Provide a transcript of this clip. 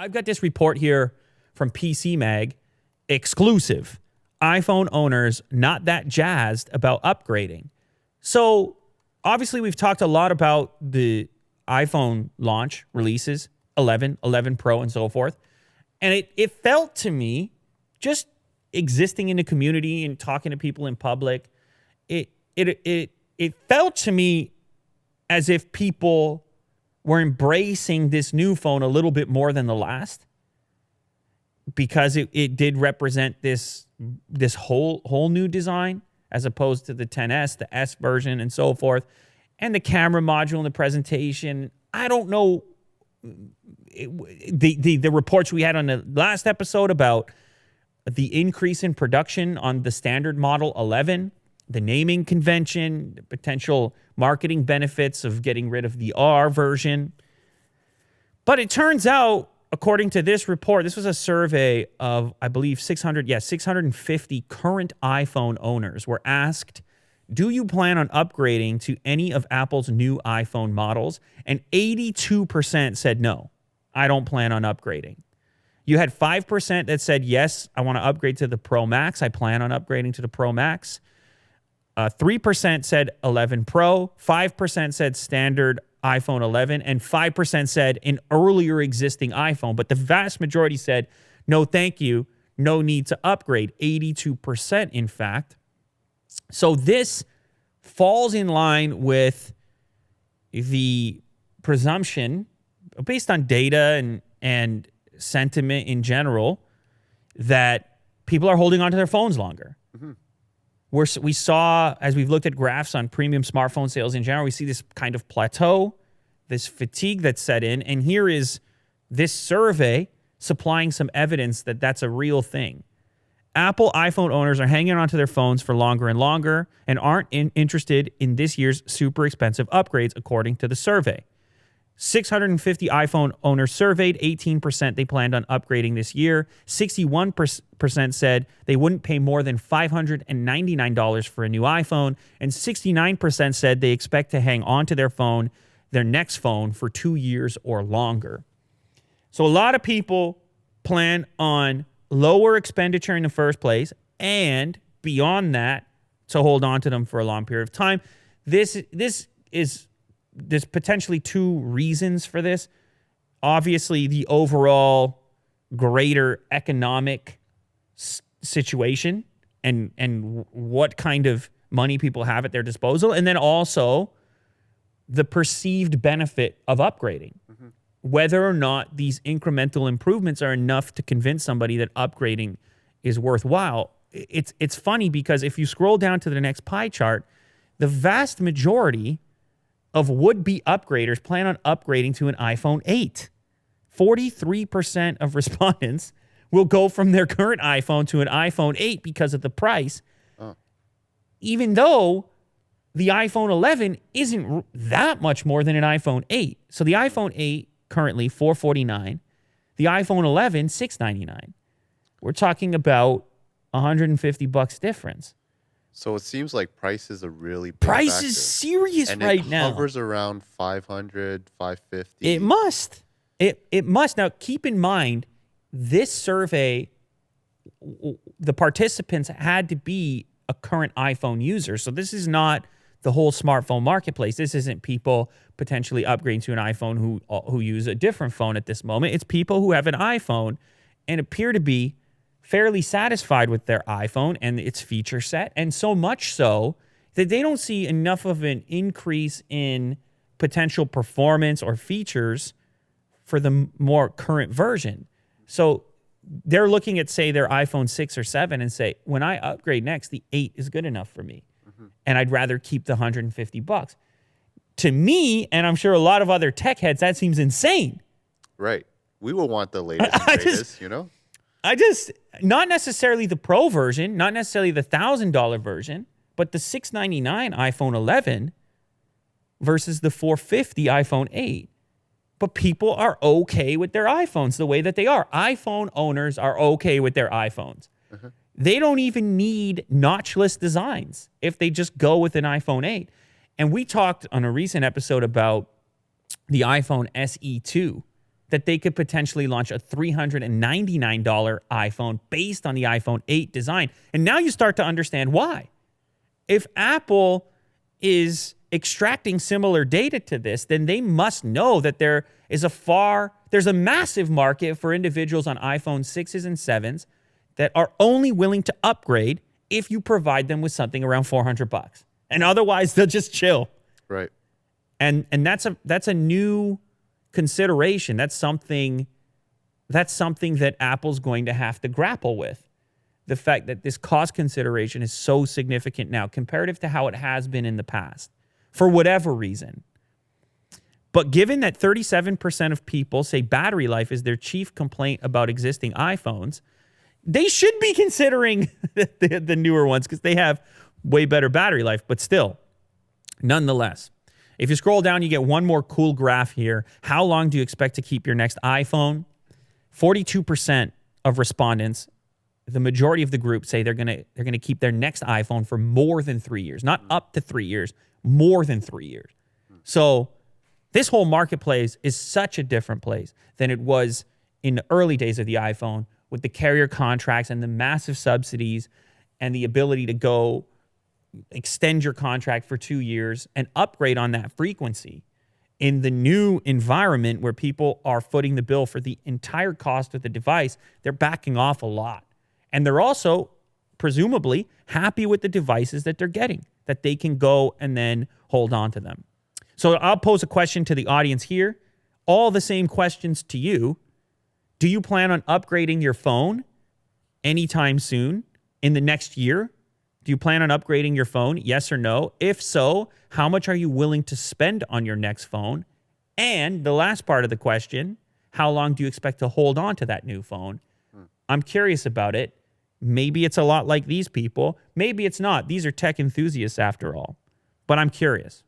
I've got this report here from PC Mag, exclusive. iPhone owners not that jazzed about upgrading. So obviously we've talked a lot about the iPhone launch releases, 11, 11 Pro, and so forth. And it felt to me, just existing in the community and talking to people in public, it felt to me as if people were embracing this new phone a little bit more than the last, because it did represent this whole new design as opposed to the XS, the S version, and so forth, and the camera module and the presentation. I don't know the reports we had on the last episode about the increase in production on the standard model 11, the naming convention, the potential marketing benefits of getting rid of the R version. But it turns out, according to this report, this was a survey of, I believe, 650 current iPhone owners were asked, do you plan on upgrading to any of Apple's new iPhone models? And 82% said no, I don't plan on upgrading. You had 5% that said, yes, I want to upgrade to the Pro Max. I plan on upgrading to the Pro Max. 3% said 11 Pro. 5% said standard iPhone 11. And 5% said an earlier existing iPhone. But the vast majority said, no, thank you. No need to upgrade. 82%, in fact. So this falls in line with the presumption, based on data and sentiment in general, that people are holding onto their phones longer. Mm-hmm. We saw, as we've looked at graphs on premium smartphone sales in general, we see this kind of plateau, this fatigue that's set in. And here is this survey supplying some evidence that that's a real thing. Apple iPhone owners are hanging onto their phones for longer and longer and aren't interested in this year's super expensive upgrades, according to the survey. 650 iPhone owners surveyed, 18% they planned on upgrading this year. 61% said they wouldn't pay more than $599 for a new iPhone. And 69% said they expect to hang on to their next phone, for 2 years or longer. So a lot of people plan on lower expenditure in the first place, and beyond that, to hold on to them for a long period of time. There's potentially two reasons for this. Obviously, the overall greater economic situation and what kind of money people have at their disposal, and then also the perceived benefit of upgrading. Mm-hmm. Whether or not these incremental improvements are enough to convince somebody that upgrading is worthwhile. It's funny because if you scroll down to the next pie chart, the vast majority of would-be upgraders plan on upgrading to an iPhone 8. 43% of respondents will go from their current iPhone to an iPhone 8 because of the price, even though the iPhone 11 isn't that much more than an iPhone 8. So the iPhone 8 currently $449, the iPhone 11 $699. We're talking about $150 difference. So it seems like price is a really big price factor. Is serious and right now. It hovers around 500, 550. It must. It must. Now, keep in mind, this survey, the participants had to be a current iPhone user. So this is not the whole smartphone marketplace. This isn't people potentially upgrading to an iPhone who use a different phone at this moment. It's people who have an iPhone and appear to be fairly satisfied with their iPhone and its feature set, and so much so that they don't see enough of an increase in potential performance or features for the more current version. So they're looking at, say, their iPhone 6 or 7 and say, when I upgrade next, the 8 is good enough for me. Mm-hmm. And I'd rather keep the $150. To me, and I'm sure a lot of other tech heads, that seems insane. Right. We will want the latest and greatest, Not necessarily the Pro version, not necessarily the $1,000 version, but the $699 iPhone 11 versus the $450 iPhone 8. But people are okay with their iPhones the way that they are. iPhone owners are okay with their iPhones. Mm-hmm. They don't even need notchless designs if they just go with an iPhone 8. And we talked on a recent episode about the iPhone SE2 that they could potentially launch a $399 iPhone based on the iPhone 8 design. And now you start to understand why. If Apple is extracting similar data to this, then they must know that there's a massive market for individuals on iPhone 6s and 7s that are only willing to upgrade if you provide them with something around $400. And otherwise they'll just chill. Right. And that's a new consideration. That's something that Apple's going to have to grapple with. The fact that this cost consideration is so significant now comparative to how it has been in the past, for whatever reason. But given that 37% of people say battery life is their chief complaint about existing iPhones, they should be considering the newer ones because they have way better battery life. But still, nonetheless, if you scroll down, you get one more cool graph here. How long do you expect to keep your next iPhone? 42% of respondents, the majority of the group, say they're gonna keep their next iPhone for more than 3 years, not up to 3 years, more than 3 years. So this whole marketplace is such a different place than it was in the early days of the iPhone, with the carrier contracts and the massive subsidies and the ability to go extend your contract for 2 years and upgrade on that frequency. In the new environment where people are footing the bill for the entire cost of the device, they're backing off a lot. And they're also, presumably, happy with the devices that they're getting, that they can go and then hold on to them. So I'll pose a question to the audience here. All the same questions to you. Do you plan on upgrading your phone anytime soon in the next year? Do you plan on upgrading your phone? Yes or no? If so, how much are you willing to spend on your next phone? And the last part of the question, how long do you expect to hold on to that new phone? I'm curious about it. Maybe it's a lot like these people. Maybe it's not. These are tech enthusiasts after all. But I'm curious.